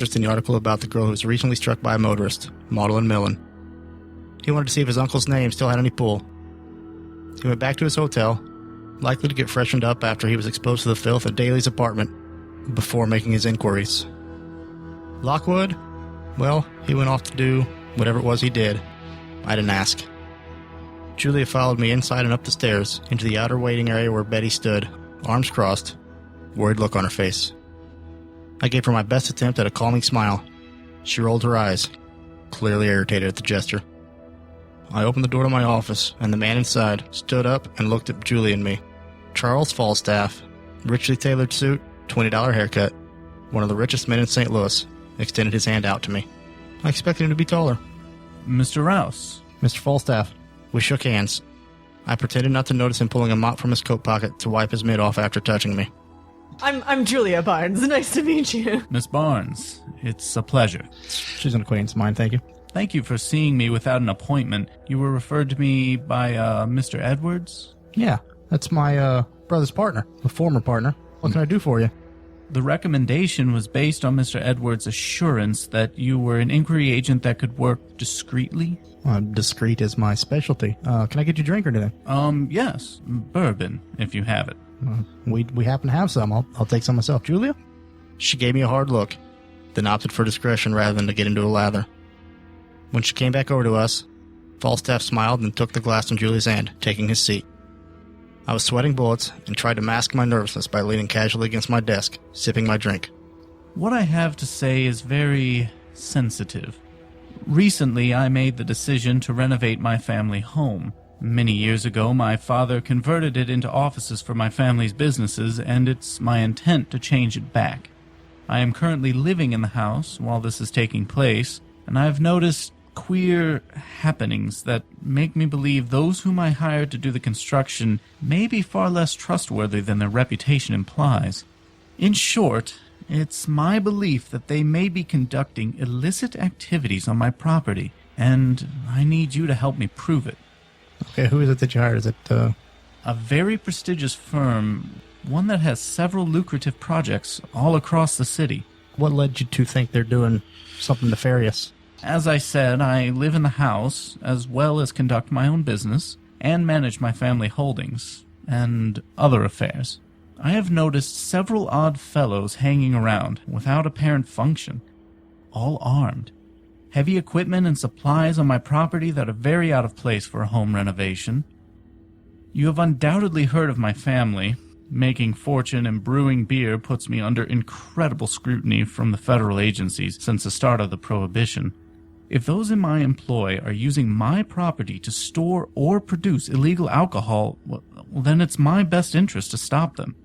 Just in the article about the girl who was recently struck by a motorist, Maudlin Millen. He wanted to see if his uncle's name still had any pull. He went back to his hotel, likely to get freshened up after he was exposed to the filth at Daly's apartment, before making his inquiries. Lockwood? Well, he went off to do whatever it was he did. I didn't ask. Julia followed me inside and up the stairs, into the outer waiting area where Betty stood, arms crossed, worried look on her face. I gave her my best attempt at a calming smile. She rolled her eyes, clearly irritated at the gesture. I opened the door to my office, and the man inside stood up and looked at Julie and me. Charles Falstaff, richly tailored suit, $20 haircut, one of the richest men in St. Louis, extended his hand out to me. I expected him to be taller. Mr. Rouse. Mr. Falstaff. We shook hands. I pretended not to notice him pulling a mop from his coat pocket to wipe his mitt off after touching me. I'm Julia Barnes. Nice to meet you. Miss Barnes, it's a pleasure. She's an acquaintance of mine, thank you. Thank you for seeing me without an appointment. You were referred to me by, Mr. Edwards? Yeah, that's my, brother's partner, a former partner. What can I do for you? The recommendation was based on Mr. Edwards' assurance that you were an inquiry agent that could work discreetly. Discreet is my specialty. Can I get you a drink or anything? Yes. Bourbon, if you have it. We happen to have some. I'll take some myself. Julia? She gave me a hard look, then opted for discretion rather than to get into a lather. When she came back over to us, Falstaff smiled and took the glass from Julia's hand, taking his seat. I was sweating bullets and tried to mask my nervousness by leaning casually against my desk, sipping my drink. What I have to say is very sensitive. Recently, I made the decision to renovate my family home. Many years ago, my father converted it into offices for my family's businesses, and it's my intent to change it back. I am currently living in the house while this is taking place, and I've noticed queer happenings that make me believe those whom I hired to do the construction may be far less trustworthy than their reputation implies. In short, it's my belief that they may be conducting illicit activities on my property, and I need you to help me prove it. Okay, who is it that you hired? Is it, A very prestigious firm, one that has several lucrative projects all across the city. What led you to think they're doing something nefarious? As I said, I live in the house, as well as conduct my own business, and manage my family holdings, and other affairs. I have noticed several odd fellows hanging around, without apparent function, all armed. Heavy equipment and supplies on my property that are very out of place for a home renovation. You have undoubtedly heard of my family. Making fortune and brewing beer puts me under incredible scrutiny from the federal agencies since the start of the Prohibition. If those in my employ are using my property to store or produce illegal alcohol, well, then it's my best interest to stop them.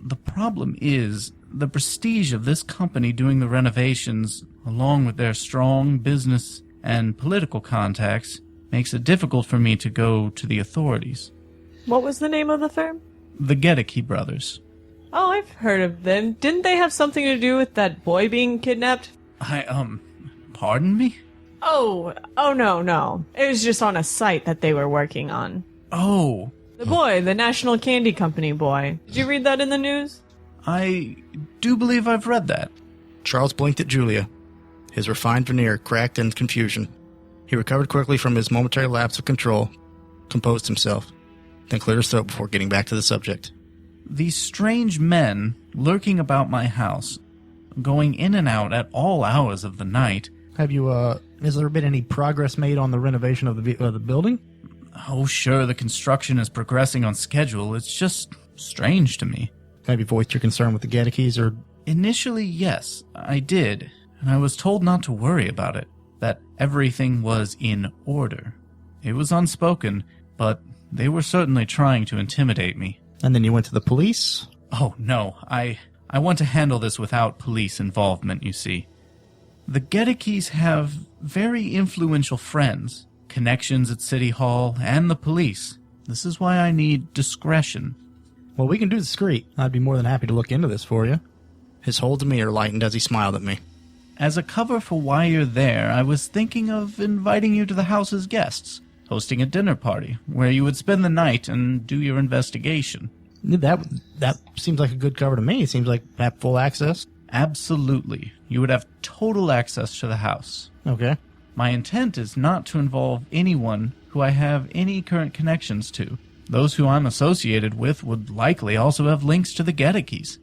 The problem is, the prestige of this company doing the renovations, along with their strong business and political contacts, makes it difficult for me to go to the authorities. What was the name of the firm? The Geekery brothers. Oh, I've heard of them. Didn't they have something to do with that boy being kidnapped? Pardon me? Oh, no. It was just on a site that they were working on. Oh. The boy, the National Candy Company boy. Did you read that in the news? I do believe I've read that. Charles blinked at Julia, his refined veneer cracked in confusion. He recovered quickly from his momentary lapse of control, composed himself, then cleared his throat before getting back to the subject. These strange men lurking about my house, going in and out at all hours of the night. Have you, has there been any progress made on the renovation of the building? Oh, sure, the construction is progressing on schedule. It's just strange to me. Have you voiced your concern with the Geekeys, or... Initially, yes, I did, and I was told not to worry about it, that everything was in order. It was unspoken, but they were certainly trying to intimidate me. And then you went to the police? Oh, no, I want to handle this without police involvement, you see. The Geekeys have very influential friends, connections at City Hall, and the police. This is why I need discretion. Well, we can do discreet. I'd be more than happy to look into this for you. His whole demeanor lightened as he smiled at me. As a cover for why you're there, I was thinking of inviting you to the house as guests, hosting a dinner party, where you would spend the night and do your investigation. That seems like a good cover to me. It seems like have full access. Absolutely. You would have total access to the house. Okay. My intent is not to involve anyone who I have any current connections to. Those who I'm associated with would likely also have links to the Geekeries.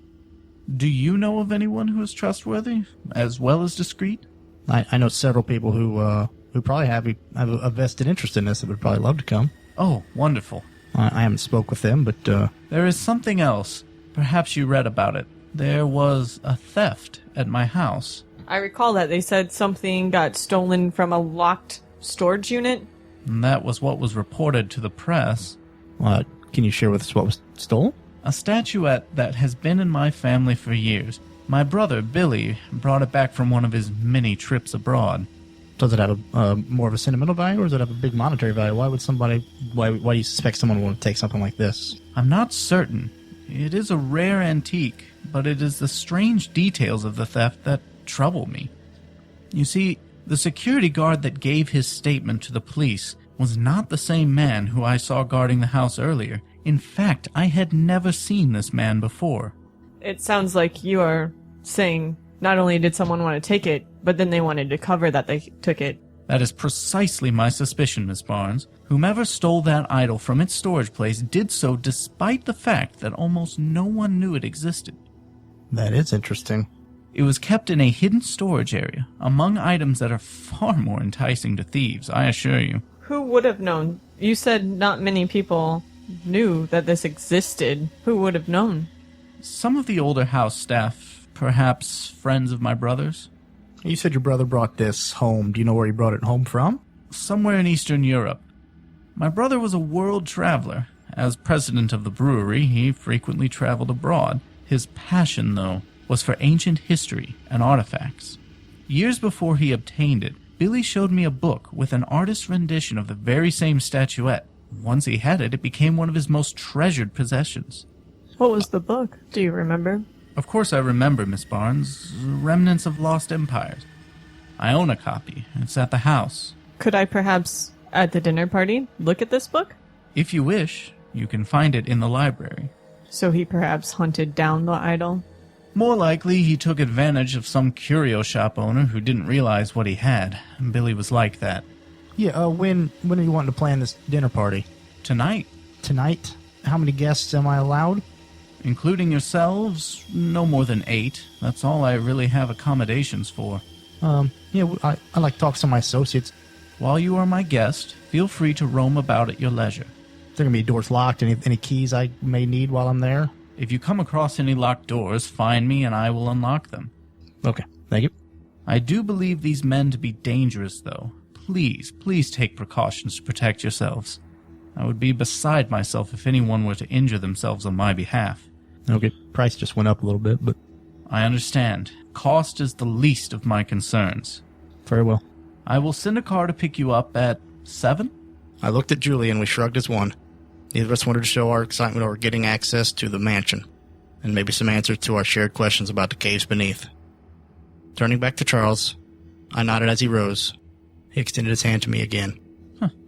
Do you know of anyone who is trustworthy, as well as discreet? I know several people who probably have a vested interest in this that would probably love to come. Oh, wonderful. I haven't spoke with them, but... There is something else. Perhaps you read about it. There was a theft at my house. I recall that they said something got stolen from a locked storage unit. And that was what was reported to the press. Can you share with us what was stolen? A statuette that has been in my family for years. My brother, Billy, brought it back from one of his many trips abroad. Does it have more of a sentimental value, or does it have a big monetary value? Why do you suspect someone would want to take something like this? I'm not certain. It is a rare antique, but it is the strange details of the theft that trouble me. You see, the security guard that gave his statement to the police was not the same man who I saw guarding the house earlier. In fact, I had never seen this man before. It sounds like you are saying not only did someone want to take it, but then they wanted to cover that they took it. That is precisely my suspicion, Miss Barnes. Whomever stole that idol from its storage place did so despite the fact that almost no one knew it existed. That is interesting. It was kept in a hidden storage area, among items that are far more enticing to thieves, I assure you. Who would have known? You said not many people knew that this existed. Who would have known? Some of the older house staff, perhaps friends of my brother's. You said your brother brought this home. Do you know where he brought it home from? Somewhere in Eastern Europe. My brother was a world traveler. As president of the brewery, he frequently traveled abroad. His passion, though, was for ancient history and artifacts. Years before he obtained it, Billy showed me a book with an artist's rendition of the very same statuette. Once he had it, it became one of his most treasured possessions. What was the book? Do you remember? Of course I remember, Miss Barnes. Remnants of Lost Empires. I own a copy. It's at the house. Could I perhaps, at the dinner party, look at this book? If you wish, you can find it in the library. So he perhaps hunted down the idol? More likely, he took advantage of some curio shop owner who didn't realize what he had. Billy was like that. Yeah, when are you wanting to plan this dinner party? Tonight. Tonight? How many guests am I allowed? Including yourselves, no more than 8. That's all I really have accommodations for. Yeah, I like to talk to my associates. While you are my guest, feel free to roam about at your leisure. There gonna be doors locked? Any keys I may need while I'm there? If you come across any locked doors, find me and I will unlock them. Okay, thank you. I do believe these men to be dangerous, though. Please take precautions to protect yourselves. I would be beside myself if anyone were to injure themselves on my behalf. Okay, price just went up a little bit, but... I understand. Cost is the least of my concerns. Very well. I will send a car to pick you up at 7? I looked at Julie and we shrugged as one. Neither of us wanted to show our excitement over getting access to the mansion, and maybe some answers to our shared questions about the caves beneath. Turning back to Charles, I nodded as he rose. He extended his hand to me again.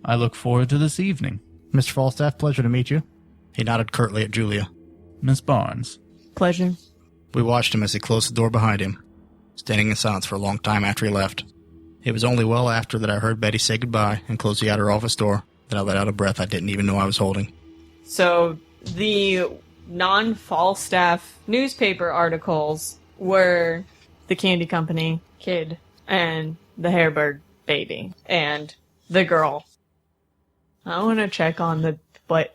I look forward to this evening. Mr. Falstaff, pleasure to meet you. He nodded curtly at Julia. Miss Barnes. Pleasure. We watched him as he closed the door behind him, standing in silence for a long time after he left. It was only well after that I heard Betty say goodbye and close the outer office door that I let out a breath I didn't even know I was holding. So, the non-Falstaff newspaper articles were the candy company kid and the Hairburg baby and the girl. I want to check on the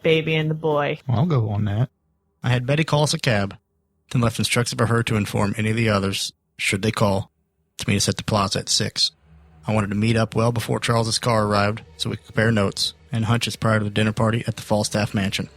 baby and the boy. Well, I'll go on that. I had Betty call us a cab, then left instructions for her to inform any of the others, should they call, to meet us at the plaza at 6. I wanted to meet up well before Charles's car arrived so we could compare notes and hunches prior to the dinner party at the Falstaff mansion.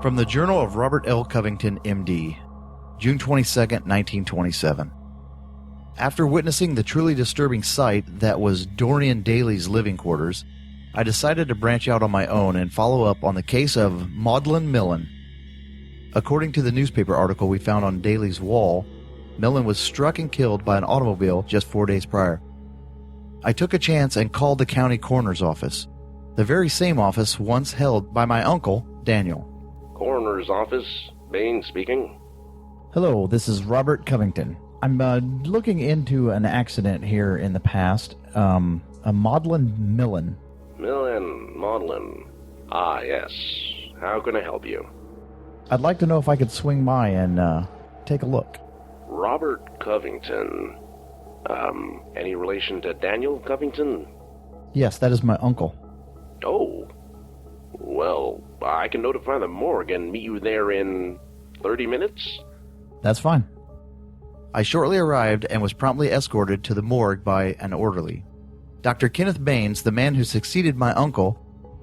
From the Journal of Robert L. Covington, M.D., June 22, 1927. After witnessing the truly disturbing sight that was Dorian Daly's living quarters, I decided to branch out on my own and follow up on the case of Maudlin Millen. According to the newspaper article we found on Daly's wall, Millen was struck and killed by an automobile just 4 days prior. I took a chance and called the county coroner's office, the very same office once held by my uncle, Daniel. Coroner's office, Baines speaking. Hello, this is Robert Covington. I'm looking into an accident here in the past. A Maudlin Millen. Maudlin. Ah, yes. How can I help you? I'd like to know if I could swing by and take a look. Robert Covington. Any relation to Daniel Covington? Yes, that is my uncle. Oh. Well, I can notify the morgue and meet you there in 30 minutes? That's fine. I shortly arrived and was promptly escorted to the morgue by an orderly. Dr. Kenneth Baines, the man who succeeded my uncle,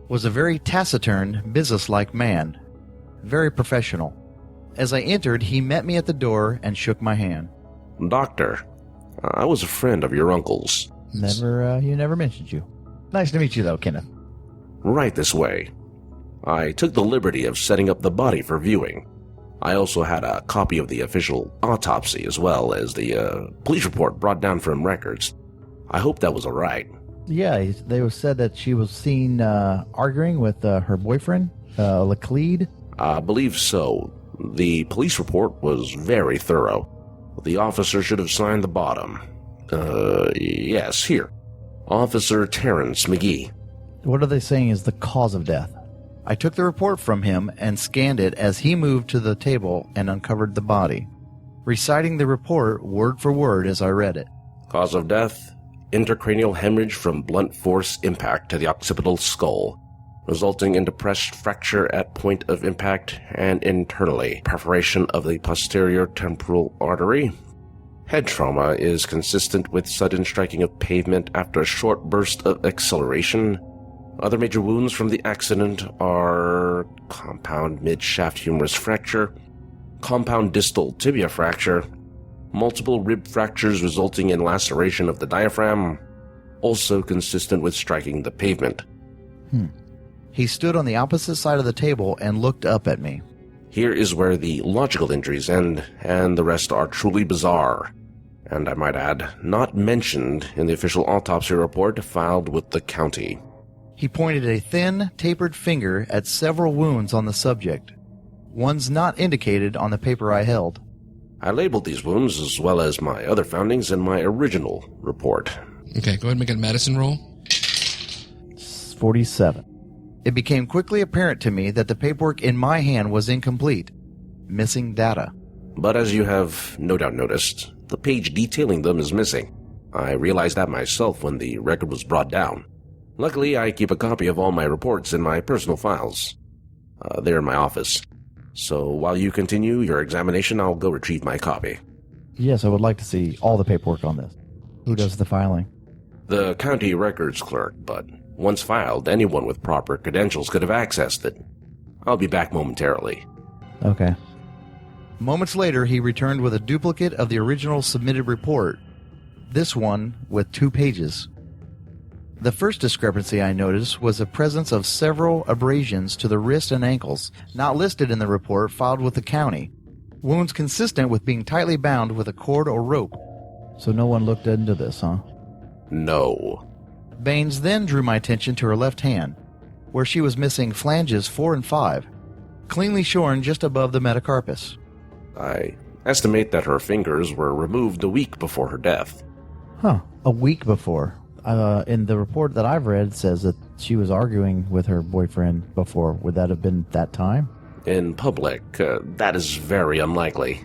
was a very taciturn, businesslike man. Very professional. As I entered, he met me at the door and shook my hand. Doctor, I was a friend of your uncle's. You never mentioned you. Nice to meet you, though, Kenneth. Right this way. I took the liberty of setting up the body for viewing. I also had a copy of the official autopsy as well as the police report brought down from records. I hope that was all right. Yeah, they said that she was seen arguing with her boyfriend, Laclede. I believe so. The police report was very thorough. The officer should have signed the bottom. Yes, here. Officer Terrance, McGee. What are they saying is the cause of death? I took the report from him and scanned it as he moved to the table and uncovered the body, reciting the report word for word as I read it. Cause of death, intracranial hemorrhage from blunt force impact to the occipital skull, resulting in depressed fracture at point of impact and internally perforation of the posterior temporal artery. Head trauma is consistent with sudden striking of pavement after a short burst of acceleration. Other major wounds from the accident are compound mid-shaft humerus fracture, compound distal tibia fracture, multiple rib fractures resulting in laceration of the diaphragm, also consistent with striking the pavement. He stood on the opposite side of the table and looked up at me. Here is where the logical injuries end, and the rest are truly bizarre. And I might add, not mentioned in the official autopsy report filed with the county. He pointed a thin, tapered finger at several wounds on the subject, ones not indicated on the paper I held. I labeled these wounds as well as my other findings in my original report. Okay, go ahead and make a medicine roll. 47. It became quickly apparent to me that the paperwork in my hand was incomplete, missing data. But as you have no doubt noticed, the page detailing them is missing. I realized that myself when the record was brought down. Luckily, I keep a copy of all my reports in my personal files. They're in my office. So while you continue your examination, I'll go retrieve my copy. Yes, I would like to see all the paperwork on this. Who does the filing? The county records clerk, but once filed, anyone with proper credentials could have accessed it. I'll be back momentarily. Okay. Moments later, he returned with a duplicate of the original submitted report, this one with 2 pages. The first discrepancy I noticed was the presence of several abrasions to the wrist and ankles, not listed in the report filed with the county. Wounds consistent with being tightly bound with a cord or rope. So no one looked into this, huh? No. Baines then drew my attention to her left hand, where she was missing flanges 4 and 5, cleanly shorn just above the metacarpus. I estimate that her fingers were removed a week before her death. Huh. A week before. In the report that I've read, it says that she was arguing with her boyfriend before. Would that have been that time? In public, that is very unlikely.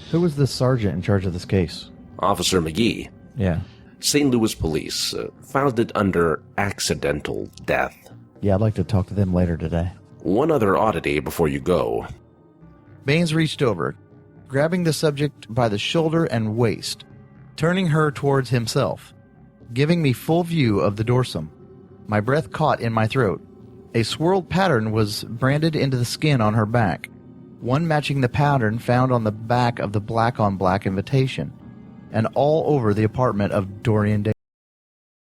Who was the sergeant in charge of this case? Officer McGee. Yeah. St. Louis Police, filed it under accidental death. Yeah, I'd like to talk to them later today. One other oddity before you go. Baines reached over, grabbing the subject by the shoulder and waist, turning her towards himself, giving me full view of the dorsum. My breath caught in my throat. A swirled pattern was branded into the skin on her back, one matching the pattern found on the back of the black-on-black invitation. and all over the apartment of Dorian Daly.